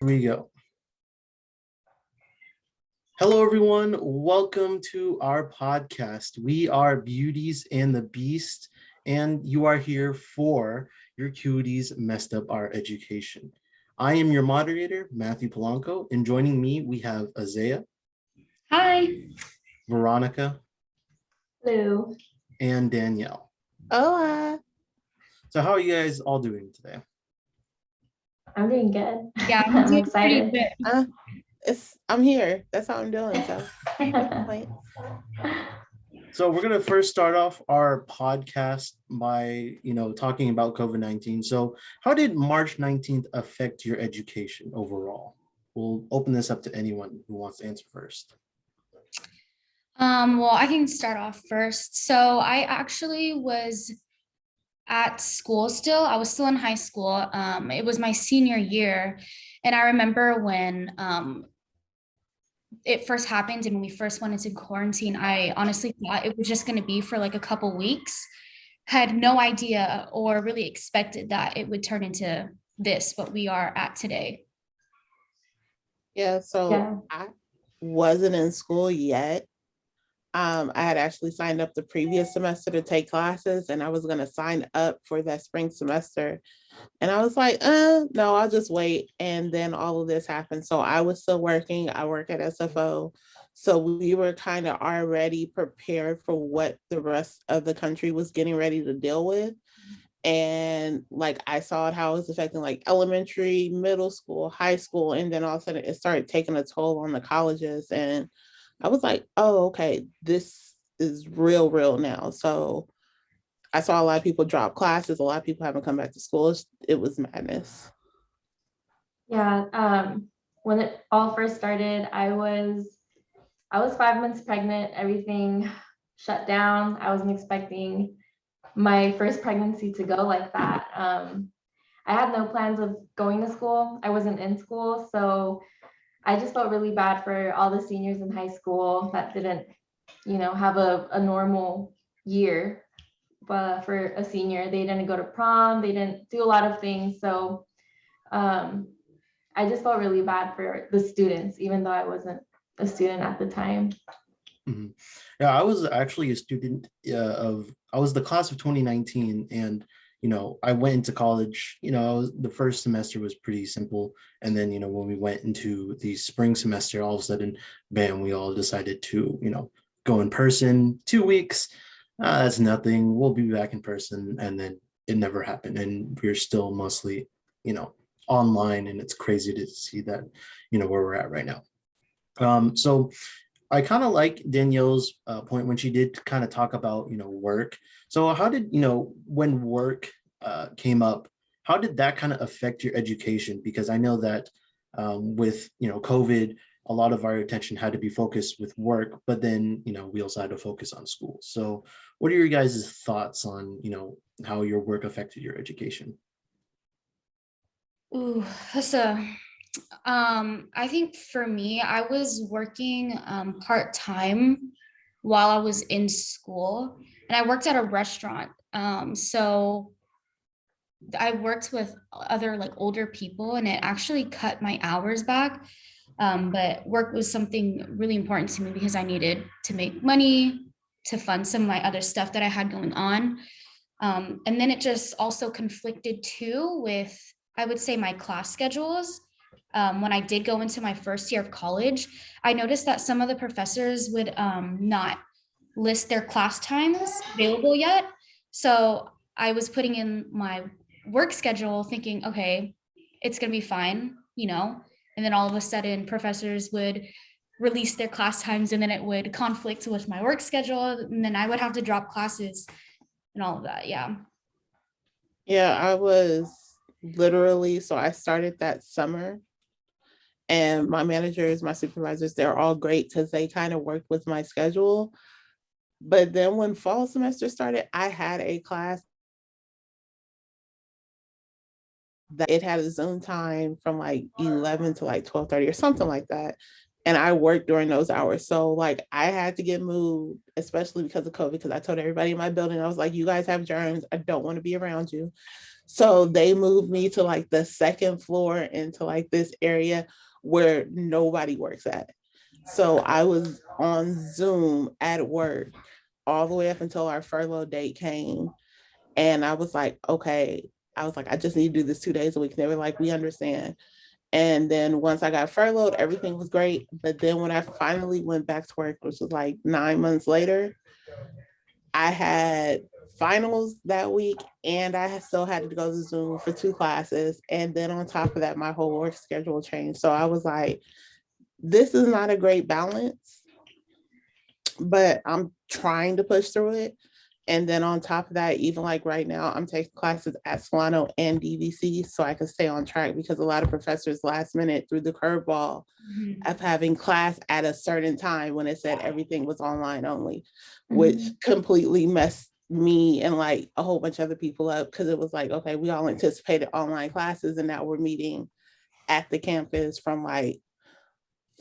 We go. Hello, everyone. Welcome to our podcast. We are Beauties and the Beast, and you are here for your Cuties Messed Up Our Education. I am your moderator, Matthew Polanco, and joining me, we have Azea. Hi. Veronica. Hello. And Danielle. Oh, So how are you guys all doing today? I'm doing good. Yeah, I'm excited. I'm here. That's how I'm doing. So, So we're gonna first start off our podcast by talking about COVID-19. So how did March 19th affect your education overall? We'll open this up to anyone who wants to answer first. Well, I can start off first. So I actually was at school still. I was still in high school. It was my senior year. And I remember when it first happened and when we first went into quarantine, I honestly thought it was just going to be for like a couple weeks. Had no idea or really expected that it would turn into this, what we are at today. Yeah, I wasn't in school yet. I had actually signed up the previous semester to take classes, and I was going to sign up for that spring semester. And I was like, no, I'll just wait. And then all of this happened. So I was still working. I work at SFO. So we were kind of already prepared for what the rest of the country was getting ready to deal with. And like, I saw it, how it was affecting like elementary, middle school, high school. And then all of a sudden it started taking a toll on the colleges. And I was like, oh, okay, this is real now. So I saw a lot of people drop classes. A lot of people haven't come back to school. It was madness. Yeah. When it all first started, I was 5 months pregnant. Everything shut down. I wasn't expecting my first pregnancy to go like that. I had no plans of going to school. I wasn't in school. So I just felt really bad for all the seniors in high school that didn't, have a normal year. But for a senior, they didn't go to prom. They didn't do a lot of things. So I just felt really bad for the students, even though I wasn't a student at the time. Mm-hmm. Yeah, I was actually a student I was the class of 2019, and I went into college. The first semester was pretty simple, and then when we went into the spring semester, all of a sudden, bam, we all decided to go in person. 2 weeks, that's nothing. We'll be back in person, and then it never happened, and we're still mostly online, and it's crazy to see that where we're at right now. So I kind of like Danielle's point when she did kind of talk about, work. So how did, when work came up, how did that kind of affect your education? Because I know that with, COVID, a lot of our attention had to be focused with work, but then, we also had to focus on school. So what are your guys' thoughts on, how your work affected your education? Ooh, I think for me, I was working part-time while I was in school, and I worked at a restaurant. So I worked with other like older people, and it actually cut my hours back. But work was something really important to me because I needed to make money to fund some of my other stuff that I had going on. And then it just also conflicted too with, I would say, my class schedules. When I did go into my first year of college, I noticed that some of the professors would not list their class times available yet. So I was putting in my work schedule thinking, okay, it's going to be fine, and then all of a sudden professors would release their class times, and then it would conflict with my work schedule, and then I would have to drop classes and all of that. Yeah, I was literally, so I started that summer, and my managers, my supervisors, they're all great because they kind of worked with my schedule. But then when fall semester started, I had a class that it had a Zoom time from like 11 to like 12:30 or something like that. And I worked during those hours. So like I had to get moved, especially because of COVID, because I told everybody in my building, I was like, you guys have germs. I don't want to be around you. So they moved me to like the second floor into like this area where nobody works at. So I was on Zoom at work all the way up until our furlough date came. And I was like, okay, I was like, I just need to do this 2 days a week. And they were like, we understand. And then once I got furloughed, everything was great. But then when I finally went back to work, which was like 9 months later, I had finals that week and I still had to go to Zoom for 2 classes. And then on top of that, my whole work schedule changed. So I was like, this is not a great balance, but I'm trying to push through it. And then on top of that, even like right now, I'm taking classes at Solano and DVC so I can stay on track, because a lot of professors last minute threw the curveball of having class at a certain time when it said everything was online only, which completely messed me and like a whole bunch of other people up, because it was like, okay, we all anticipated online classes and now we're meeting at the campus from like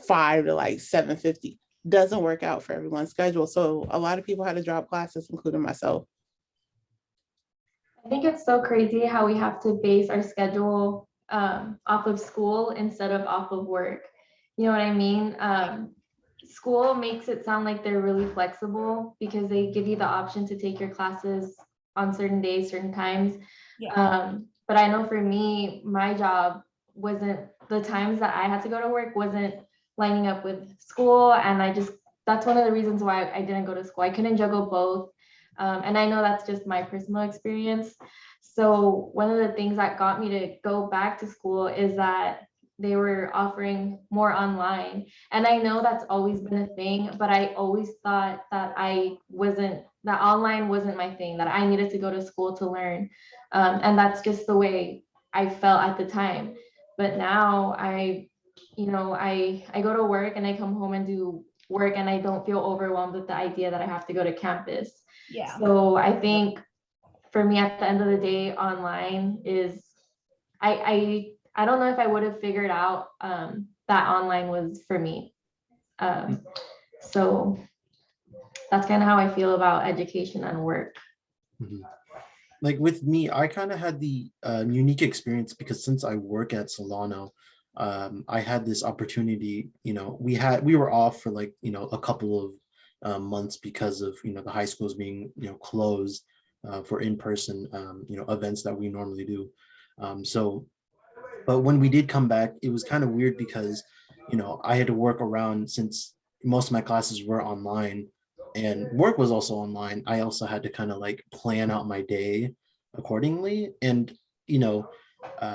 5 to like 7:50. Doesn't work out for everyone's schedule. So a lot of people had to drop classes, including myself. I think it's so crazy how we have to base our schedule off of school instead of off of work. You know what I mean? School makes it sound like they're really flexible because they give you the option to take your classes on certain days, certain times. But I know for me, my job wasn't, the times that I had to go to work wasn't lining up with school. And that's one of the reasons why I didn't go to school. I couldn't juggle both. And I know that's just my personal experience. So one of the things that got me to go back to school is that they were offering more online. And I know that's always been a thing, but I always thought that that online wasn't my thing, that I needed to go to school to learn. And that's just the way I felt at the time. But now I go to work and I come home and do work, and I don't feel overwhelmed with the idea that I have to go to campus. So I think for me at the end of the day, online is, I don't know if I would have figured out that online was for me. So that's kind of how I feel about education and work. Like with me, I kind of had the unique experience because since I work at Solano, I had this opportunity. We were off for like a couple of months because of the high schools being closed for in-person events that we normally do. But when we did come back, it was kind of weird because I had to work around, since most of my classes were online and work was also online. I also had to kind of like plan out my day accordingly. And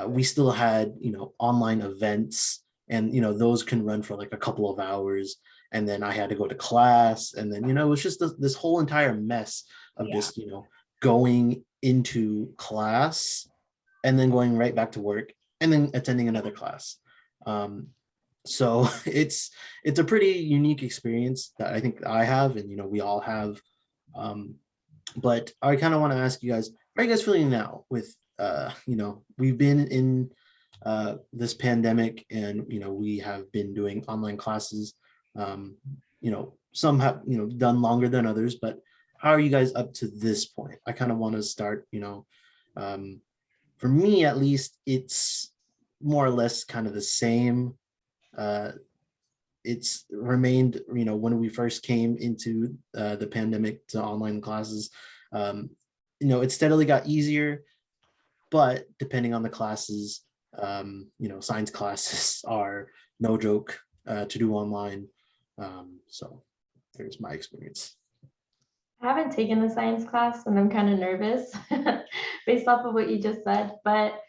we still had online events, and those can run for like a couple of hours, and then I had to go to class, and then it was just this whole entire mess of just going into class and then going right back to work and then attending another class. So it's a pretty unique experience that I think I have, and we all have. But I kind of want to ask you guys, how are you guys feeling now with we've been in this pandemic, and we have been doing online classes. Some have done longer than others, but how are you guys up to this point? I kind of want to start, for me at least, it's more or less kind of the same. It's remained, when we first came into the pandemic to online classes, it steadily got easier, but depending on the classes, science classes are no joke to do online. So there's my experience. I haven't taken a science class and I'm kind of nervous based off of what you just said, but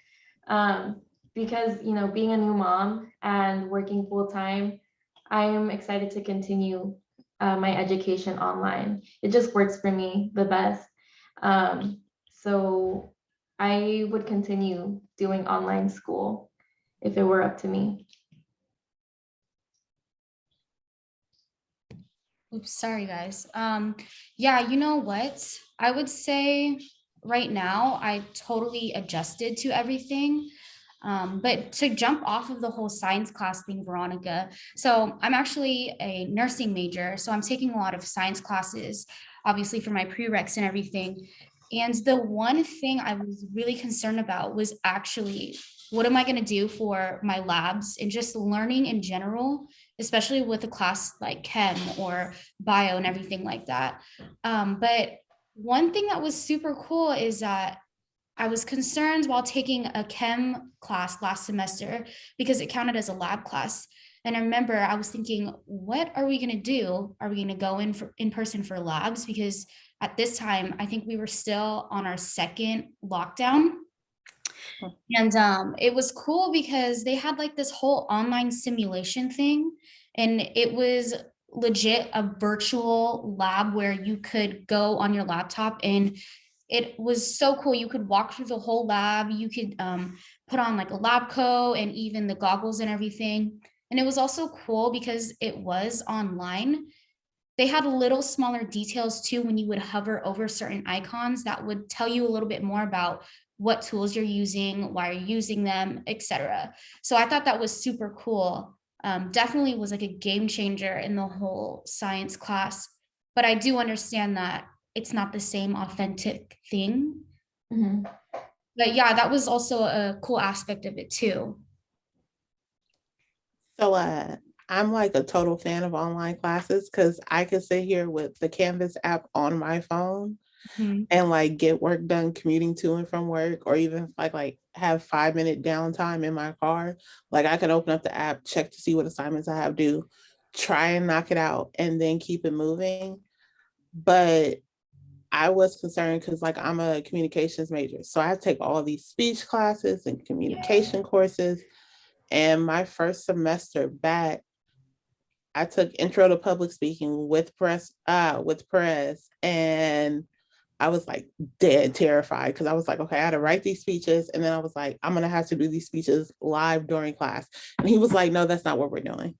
because being a new mom and working full time, I am excited to continue my education online. It just works for me the best. So I would continue doing online school if it were up to me. Oops, sorry guys. Yeah, you know what? I would say right now I totally adjusted to everything. But to jump off of the whole science class thing, Veronica, so I'm actually a nursing major, so I'm taking a lot of science classes, obviously for my prereqs and everything. And the one thing I was really concerned about was actually, what am I going to do for my labs and just learning in general, especially with a class like chem or bio and everything like that. But one thing that was super cool is that I was concerned while taking a chem class last semester because it counted as a lab class. And I remember I was thinking, what are we going to do? Are we going to go in person for labs? Because at this time, I think we were still on our second lockdown. And it was cool because they had like this whole online simulation thing. And it was legit a virtual lab where you could go on your laptop, and it was so cool. You could walk through the whole lab. You could put on like a lab coat and even the goggles and everything. And it was also cool because it was online. They had little smaller details too when you would hover over certain icons that would tell you a little bit more about what tools you're using, why you're using them, etc. So I thought that was super cool. Definitely was like a game changer in the whole science class. But I do understand that it's not the same authentic thing. Mhm. But yeah, that was also a cool aspect of it too. So I'm like a total fan of online classes because I can sit here with the Canvas app on my phone Mhm. and like get work done commuting to and from work, or even like have 5 minute downtime in my car. Like I can open up the app, check to see what assignments I have due, try and knock it out, and then keep it moving. But I was concerned because like I'm a communications major. So I have to take all these speech classes and communication courses. And my first semester back, I took intro to public speaking with press, and I was like dead terrified because I was like, okay, I had to write these speeches, and then I was like, I'm gonna have to do these speeches live during class. And he was like, no, that's not what we're doing.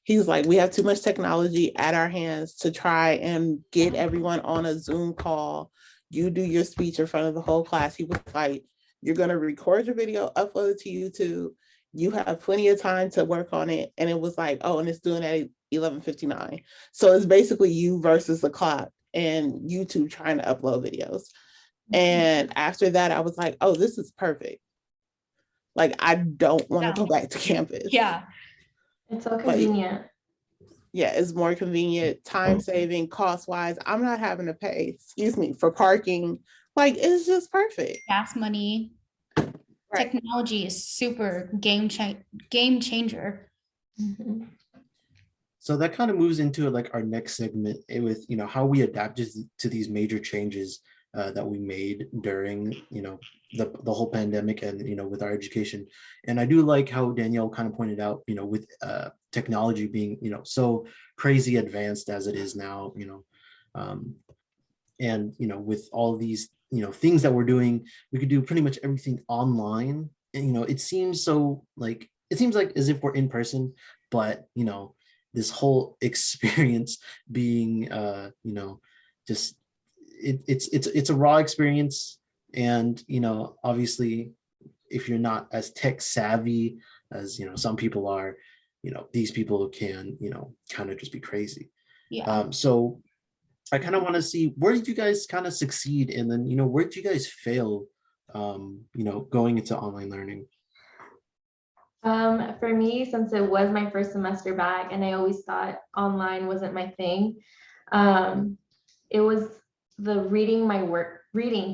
He's like, we have too much technology at our hands to try and get everyone on a Zoom call. You do your speech in front of the whole class. He was like, you're gonna record your video, upload it to YouTube. You have plenty of time to work on it. And it was like, oh, and it's doing at 11:59. So it's basically you versus the clock and YouTube trying to upload videos. And after that, I was like, oh, this is perfect. Like, I don't want to go back to campus. Yeah. It's so But convenient. yeah, it's more convenient, time saving, cost wise. I'm not having to pay, excuse me, for parking. Like, it's just perfect. Gas money. Right. Technology is super game changer. Mhm. So that kind of moves into like our next segment with, how we adapted to these major changes that we made during, the whole pandemic and, with our education. And I do like how Danielle kind of pointed out, with technology being, so crazy advanced as it is now, um, and, with all these, things that we're doing, we could do pretty much everything online. And, it seems like as if we're in person, but, this whole experience being just it's a raw experience. And obviously if you're not as tech savvy as some people are, these people can kind of just be crazy. Yeah. So I kind of want to see, where did you guys kind of succeed, and then where did you guys fail going into online learning? For me, since it was my first semester back and I always thought online wasn't my thing, it was the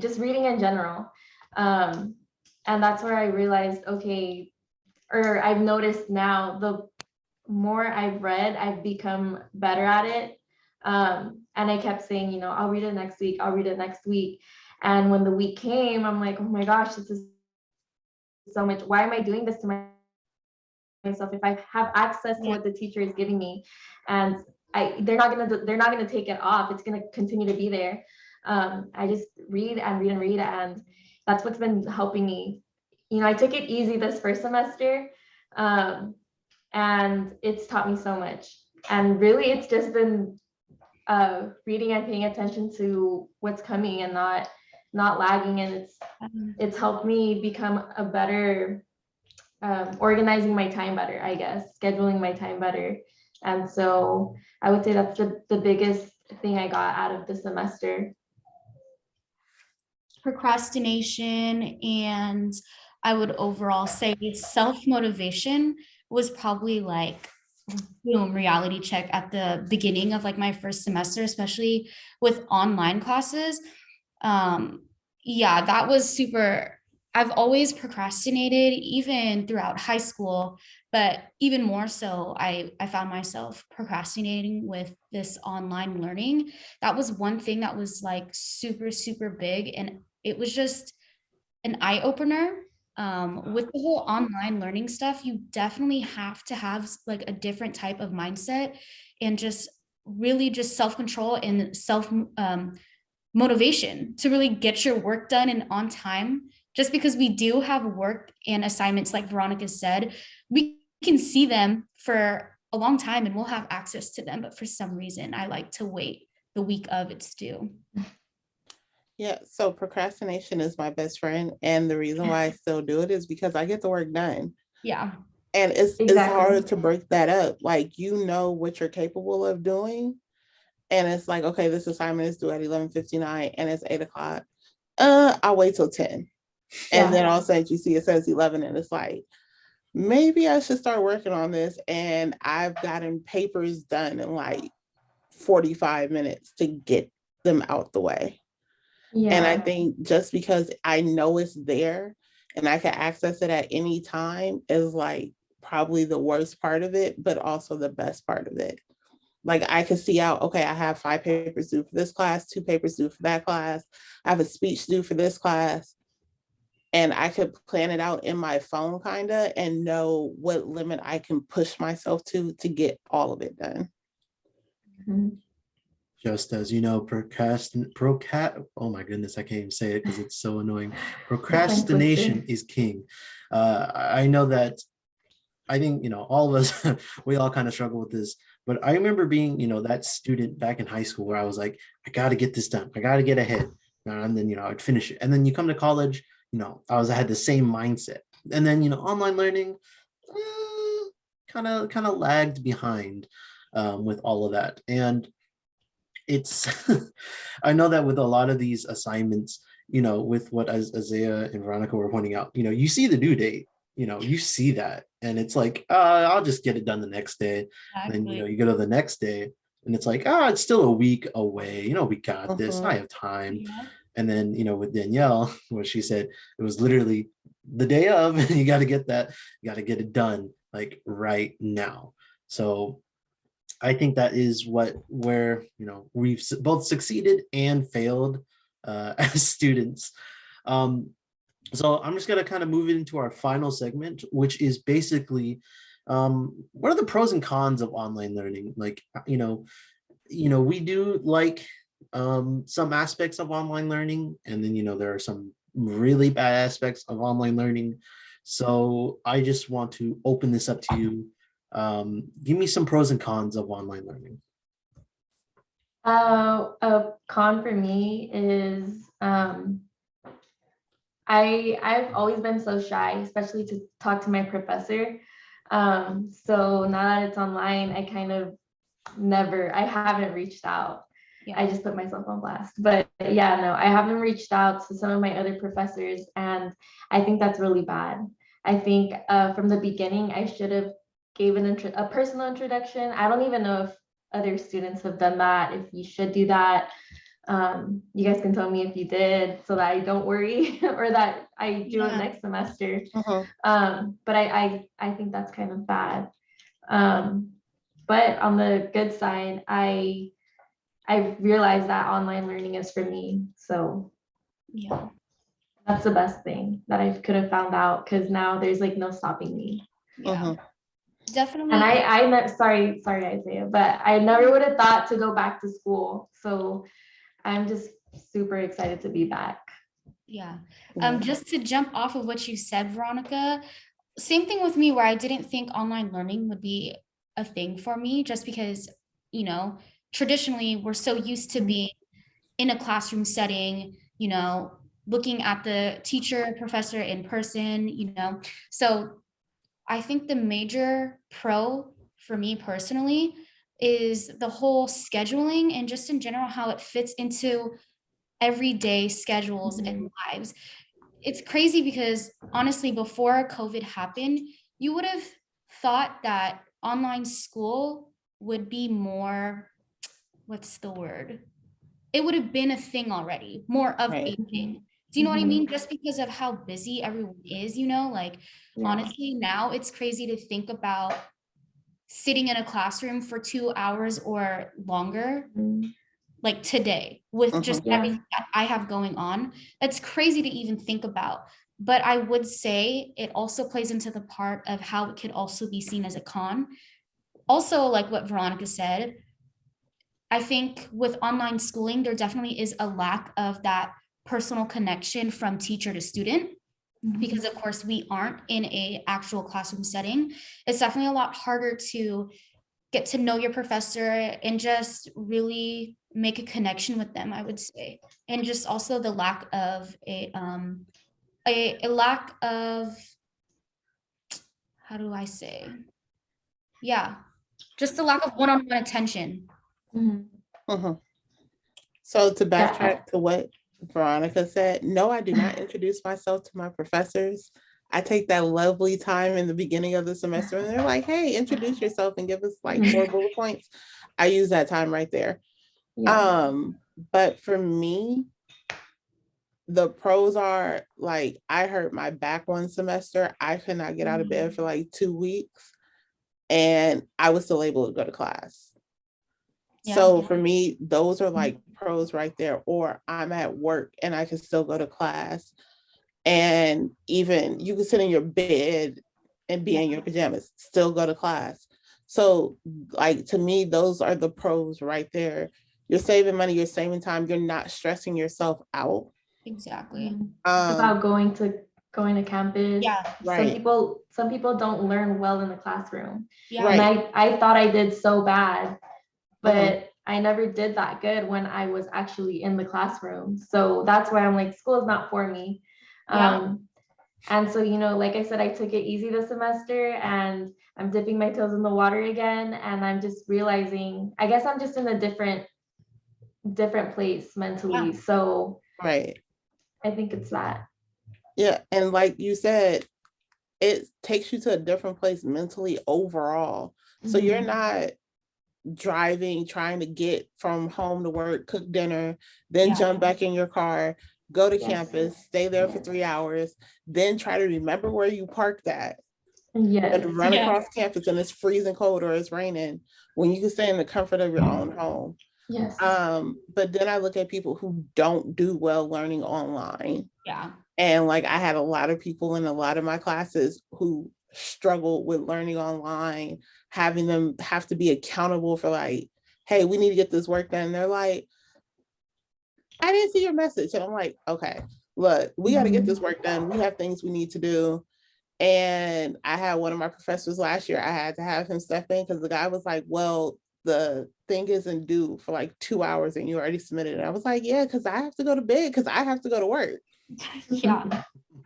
just reading in general. And that's where I realized, okay, or I've noticed now, the more I've read, I've become better at it. And I kept saying, I'll read it next week, I'll read it next week. And when the week came, I'm like, oh my gosh, this is so much. Why am I doing this to myself if I have access to what the teacher is giving me? And they're not gonna take it off. It's gonna continue to be there. I just read and read and read, and that's what's been helping me. I took it easy this first semester, and it's taught me so much. And really, it's just been reading and paying attention to what's coming and not lagging. And it's helped me become a better organizing my time better, I guess, scheduling my time better. And so I would say that's the biggest thing I got out of the semester. procrastination, and I would overall say self-motivation was probably like boom, reality check at the beginning of like my first semester, especially with online classes. Yeah, that was super. I've always procrastinated, even throughout high school, but even more so, I found myself procrastinating with this online learning. That was one thing that was like super, super big. And it was just an eye opener. With the whole online learning stuff, you definitely have to have like a different type of mindset and just really just self control and self motivation to really get your work done and on time. Just because we do have work and assignments, like Veronica said, we can see them for a long time and we'll have access to them. But for some reason, I like to wait the week of it's due. Yeah, so procrastination is my best friend, and the reason why I still do it is because I get the work done. Yeah. And it's Exactly. hard to break that up. Like, you know what you're capable of doing. And it's like, okay, this assignment is due at 11:59 and it's 8 o'clock. I'll wait till 10. And then all of a sudden you see it says 11 and it's like, maybe I should start working on this. And I've gotten papers done in like 45 minutes to get them out the way. And I think just because I know it's there and I can access it at any time is like probably the worst part of it, but also the best part of it. Like, I could see out, okay, I have 5 papers due for this class, 2 papers due for that class. I have a speech due for this class. And I could plan it out in my phone kind of and know what limit I can push myself to get all of it done. Mm-hmm. Just as you know, oh my goodness, I can't even say it because it's so annoying. Procrastination is king. I know that, I think, all of us, we all kind of struggle with this, but I remember being, that student back in high school where I was like, I got to get this done. I got to get ahead. And then, I'd finish it. And then you come to college, I had the same mindset. And then, online learning kind of lagged behind with all of that. And it's I know that with a lot of these assignments, with what Isaiah and Veronica were pointing out, you see the due date, you see that, and it's like, I'll just get it done the next day. Exactly. And then you go to the next day and it's like, it's still a week away, we got this, I have time. Yeah. And then with Danielle, what she said, it was literally the day of, and you got to get it done like right now. So I think that is where we've both succeeded and failed as students. So I'm just gonna kind of move into our final segment, which is basically what are the pros and cons of online learning? Like, we do like some aspects of online learning, and then there are some really bad aspects of online learning. So I just want to open this up to you. Give me some pros and cons of online learning. A con for me is I've always been so shy, especially to talk to my professor. So now that it's online, I kind of I haven't reached out. Yeah. I just put myself on blast. But yeah, no, I haven't reached out to some of my other professors, and I think that's really bad. I think from the beginning, I should have given a personal introduction. I don't even know if other students have done that, if you should do that. You guys can tell me if you did so that I don't worry or that I do it next semester. But I think that's kind of bad. But on the good side, I realized that online learning is for me. So Yeah. that's the best thing that I could have found out, because now there's like no stopping me. Yeah. Definitely. And sorry, Isaiah, but I never would have thought to go back to school. So I'm just super excited to be back. Yeah. Just to jump off of what you said, Veronica, same thing with me, where I didn't think online learning would be a thing for me, just because, traditionally we're so used to being in a classroom setting, looking at the teacher, professor in person, So I think the major pro for me personally is the whole scheduling and just in general how it fits into everyday schedules and lives. It's crazy because honestly, before COVID happened, you would have thought that online school would be more, what's the word? It would have been a thing already, more of a Right. thing. Do you know what I mean? Just because of how busy everyone is, like honestly, now it's crazy to think about sitting in a classroom for 2 hours or longer, like today, with just everything that I have going on. That's crazy to even think about. But I would say it also plays into the part of how it could also be seen as a con. Also, like what Veronica said, I think with online schooling, there definitely is a lack of that personal connection from teacher to student, because of course we aren't in a actual classroom setting. It's definitely a lot harder to get to know your professor and just really make a connection with them, I would say. And just also the lack of a lack of, how do I say? Yeah, just the lack of one-on-one attention. So to backtrack to what Veronica said, no, I do not introduce myself to my professors. I take that lovely time in the beginning of the semester and they're like, hey, introduce yourself and give us like 4 bullet points. I use that time right there. But for me, the pros are like, I hurt my back one semester. I could not get out of bed for like 2 weeks and I was still able to go to class. So for me, those are like pros right there. Or I'm at work and I can still go to class. And even you can sit in your bed and be in your pajamas, still go to class. So like, to me, those are the pros right there. You're saving money, you're saving time, you're not stressing yourself out. Exactly. About going to campus. Yeah. Right. Some people don't learn well in the classroom. Yeah. And Right. I thought I did so bad, but I never did that good when I was actually in the classroom. So that's why I'm like, school is not for me. And so, like I said, I took it easy this semester and I'm dipping my toes in the water again. And I'm just realizing, I guess I'm just in a different place mentally. So Right. I think it's that. Yeah. And like you said, it takes you to a different place mentally overall. So you're not driving, trying to get from home to work, cook dinner, then jump back in your car, go to campus, stay there for 3 hours, then try to remember where you parked at. And run across campus and it's freezing cold or it's raining when you can stay in the comfort of your own home. But then I look at people who don't do well learning online. And like, I had a lot of people in a lot of my classes who struggle with learning online, having them have to be accountable for like, hey, we need to get this work done. And they're like, I didn't see your message. And I'm like, okay, look, we got to get this work done. We have things we need to do. And I had one of my professors last year, I had to have him step in because the guy was like, well, the thing isn't due for like 2 hours and you already submitted it. I was like, yeah, because I have to go to bed because I have to go to work.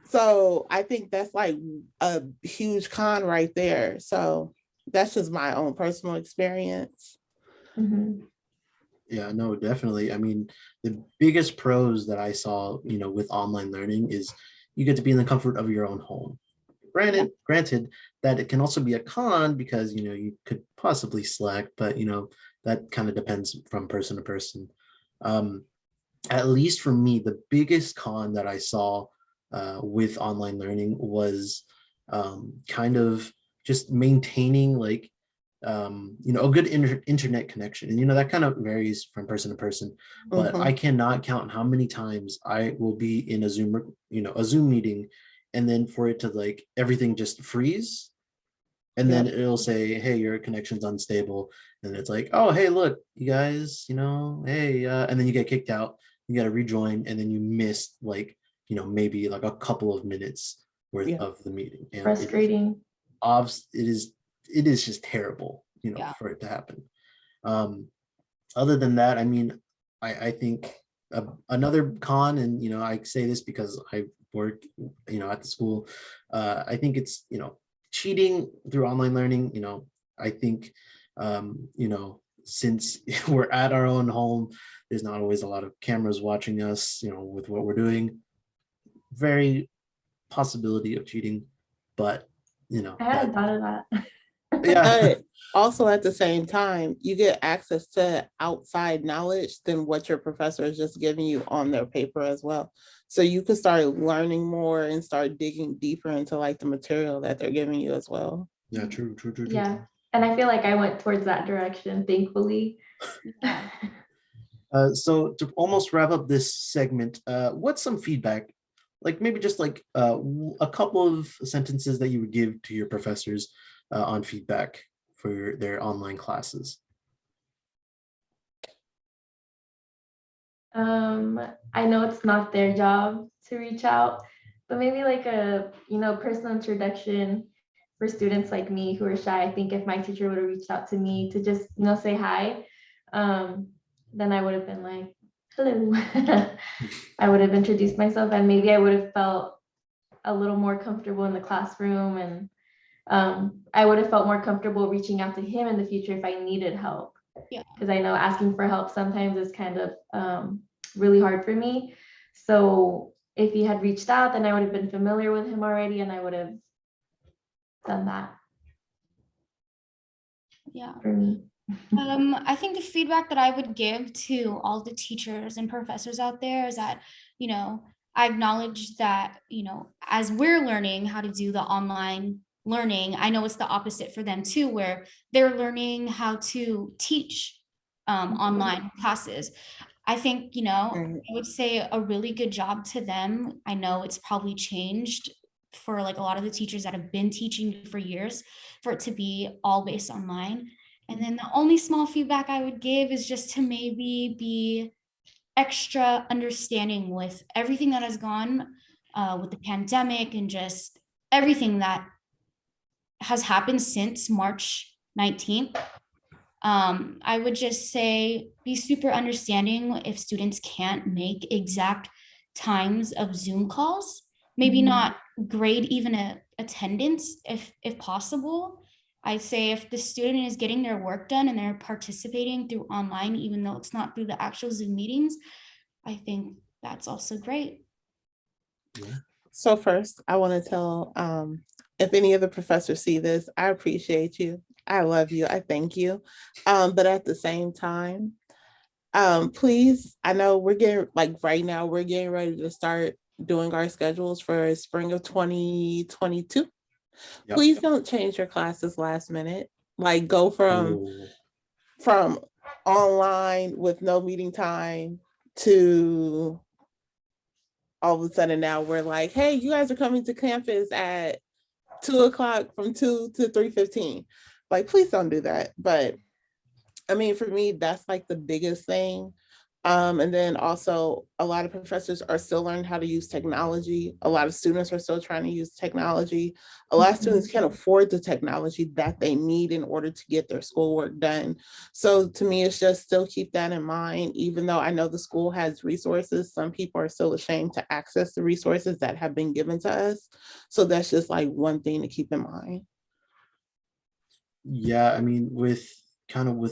So I think that's like a huge con right there. So that's just my own personal experience. Yeah, no, definitely. I mean, the biggest pros that I saw, with online learning is you get to be in the comfort of your own home. Granted that it can also be a con because, you could possibly slack, but, that kind of depends from person to person. At least for me, the biggest con that I saw with online learning was kind of just maintaining like a good internet connection. And that kind of varies from person to person, but I cannot count how many times I will be in a Zoom meeting, and then for it to like everything just freeze, and then it'll say, hey, your connection's unstable, and it's like, oh, hey, look, you guys, hey, and then you get kicked out, you got to rejoin, and then you missed like maybe like a couple of minutes worth of the meeting. And frustrating. It is just terrible, for it to happen. Other than that, I mean, I think another con, and I say this because I work, at the school. I think it's cheating through online learning. I think since we're at our own home, there's not always a lot of cameras watching us, with what we're doing. Very possibility of cheating, but I that, hadn't thought of that. yeah. But also at the same time, you get access to outside knowledge than what your professor is just giving you on their paper as well. So you can start learning more and start digging deeper into like the material that they're giving you as well. Yeah, true. Yeah. And I feel like I went towards that direction, thankfully. Yeah. So to almost wrap up this segment, what's some feedback, like maybe just like a couple of sentences that you would give to your professors on feedback for their online classes? I know it's not their job to reach out, but maybe like a, personal introduction for students like me who are shy. I think if my teacher would have reached out to me to just, say hi, then I would have been like, hello. I would have introduced myself and maybe I would have felt a little more comfortable in the classroom, and I would have felt more comfortable reaching out to him in the future if I needed help. Yeah. Because I know asking for help sometimes is kind of really hard for me. So if he had reached out, then I would have been familiar with him already and I would have done that Yeah. for me. I think the feedback that I would give to all the teachers and professors out there is that, I acknowledge that, as we're learning how to do the online learning, I know it's the opposite for them too, where they're learning how to teach online classes. I think, I would say a really good job to them. I know it's probably changed for like a lot of the teachers that have been teaching for years for it to be all based online. And then the only small feedback I would give is just to maybe be extra understanding with everything that has gone with the pandemic and just everything that has happened since March 19th. I would just say be super understanding if students can't make exact times of Zoom calls, maybe not grade even a attendance if possible. I'd say if the student is getting their work done and they're participating through online, even though it's not through the actual Zoom meetings, I think that's also great. Yeah. So first, I want to tell if any of the professors see this, I appreciate you. I love you. I thank you. But at the same time, please, I know we're getting like right now, we're getting ready to start doing our schedules for spring of 2022. Yep. Please don't change your classes last minute. Like go Oh, from online with no meeting time to all of a sudden now we're like, hey, you guys are coming to campus at 2:00 from 2 to 3:15. Like, please don't do that. But I mean, for me, that's like the biggest thing. And then also a lot of professors are still learning how to use technology. A lot of students are still trying to use technology. A lot of students can't afford the technology that they need in order to get their schoolwork done. So to me, it's just still keep that in mind. Even though I know the school has resources, some people are still ashamed to access the resources that have been given to us. So that's just like one thing to keep in mind. yeah. I mean, with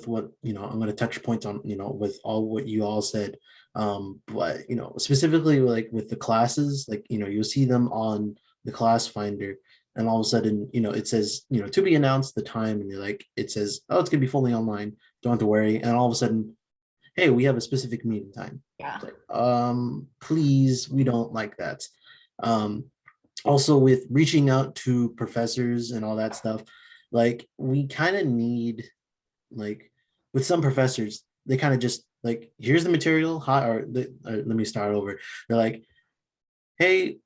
what, I'm going to touch points on, with all what you all said. But, specifically like with the classes, like, you'll see them on the class finder and all of a sudden, it says, to be announced the time, and you're like, it says, oh, it's going to be fully online. Don't have to worry. And all of a sudden, hey, we have a specific meeting time. Yeah. It's like, please, we don't like that. Um, Also with reaching out to professors and all that stuff, like we kind of need, like with some professors, they kind of just like, here's the material, hi, let me start over. They're like, hey,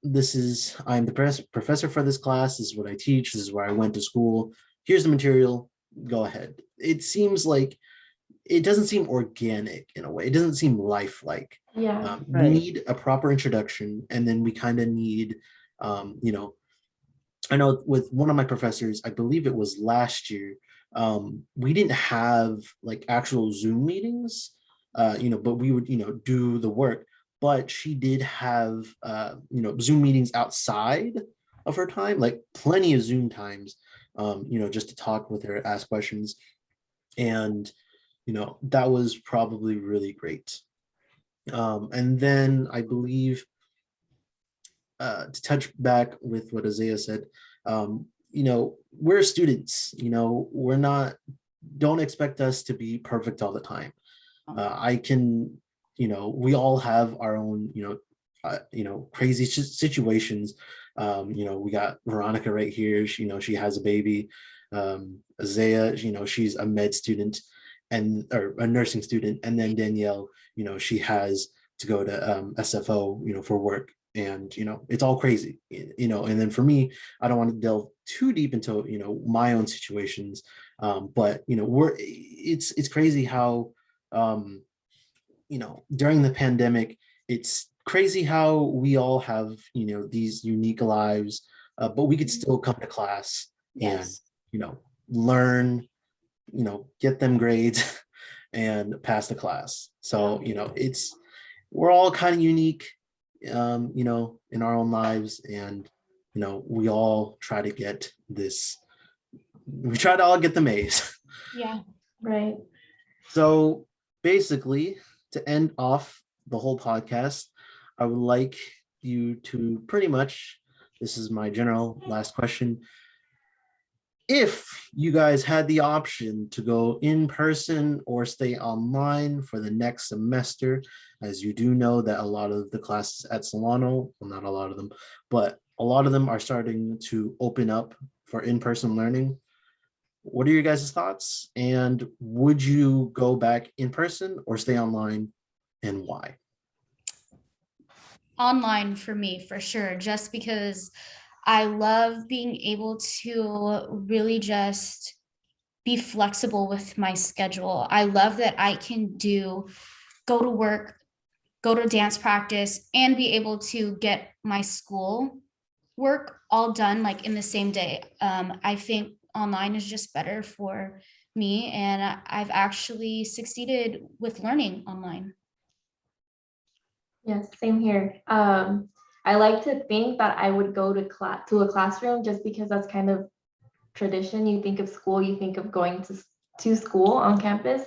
I'm the professor for this class, this is what I teach, this is where I went to school, here's the material, go ahead. It seems like it doesn't seem organic in a way. It doesn't seem lifelike. Yeah. We need a proper introduction, and then we kind of need, um, you know, I know with one of my professors, I believe it was last year, we didn't have like actual Zoom meetings, but we would, do the work. But she did have, Zoom meetings outside of her time, like plenty of Zoom times, just to talk with her, ask questions. And, that was probably really great. And then I believe, to touch back with what Isaiah said, we're students, we're not, don't expect us to be perfect all the time. I can, we all have our own, crazy situations. We got Veronica right here. She has a baby. Isaiah, she's a med student or a nursing student. And then Danielle, she has to go to SFO, for work. And, it's all crazy, and then for me, I don't want to delve too deep into, my own situations. But, it's crazy how, during the pandemic, it's crazy how we all have, these unique lives, but we could still come to class and, Yes. learn, get them grades and pass the class. So, we're all kind of unique, in our own lives. And, we all try to get this, we try to all get the A's. Yeah. Right. So basically, to end off the whole podcast, I would like you to pretty much, this is my general last question. If you guys had the option to go in person or stay online for the next semester, as you do know that a lot of the classes at Solano, well, not a lot of them, but a lot of them are starting to open up for in-person learning. What are your guys' thoughts? And would you go back in person or stay online, and why? Online for me, for sure, just because I love being able to really just be flexible with my schedule. I love that I can go to work, go to dance practice, and be able to get my school work all done like in the same day. I think online is just better for me, and I've actually succeeded with learning online. Yes, same here. I like to think that I would go to a classroom just because that's kind of tradition. You think of school, you think of going to school on campus.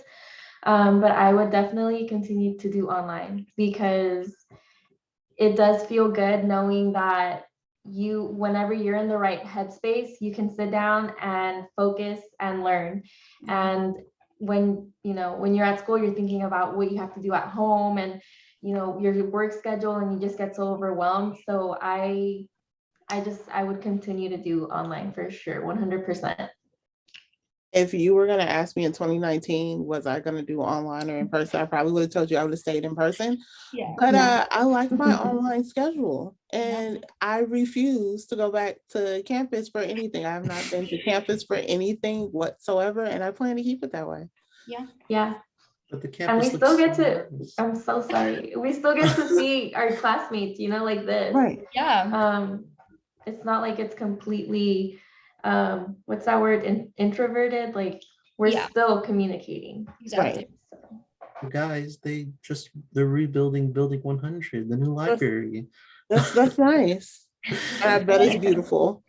But I would definitely continue to do online because it does feel good knowing that whenever you're in the right headspace, you can sit down and focus and learn. And when you're at school, you're thinking about what you have to do at home and your work schedule, and you just get so overwhelmed. So I would continue to do online for sure, 100%. If you were going to ask me in 2019, was I going to do online or in person, I probably would have told you I would have stayed in person. Yeah. But I like my online schedule, and I refuse to go back to campus for anything. I have not been to campus for anything whatsoever, and I plan to keep it that way. Yeah. Yeah. But the And campus we still looks get so to, nice. I'm so sorry. We still get to see our classmates, like this. Right. Yeah. It's not like it's completely, what's that word? Introverted. Like we're still communicating. Exactly. Right. Guys, they're rebuilding Building 100, the new library. That's nice. And I bet it's beautiful.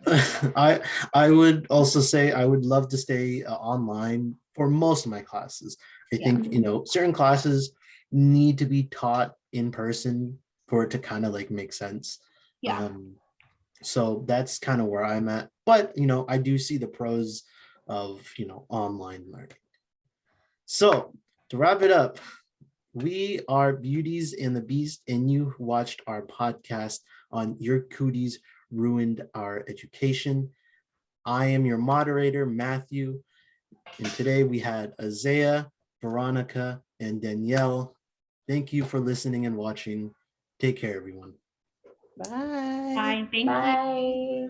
I would also say I would love to stay online for most of my classes. I think, certain classes need to be taught in person for it to kind of like make sense. Yeah. So that's kind of where I'm at. But, I do see the pros of, online learning. So to wrap it up, we are Beauties and the Beast, and you watched our podcast on Your Cooties Ruined Our Education. I am your moderator, Matthew, and today we had Isaiah, Veronica, and Danielle. Thank you for listening and watching. Take care, everyone. Bye. Bye. Thank you. Bye.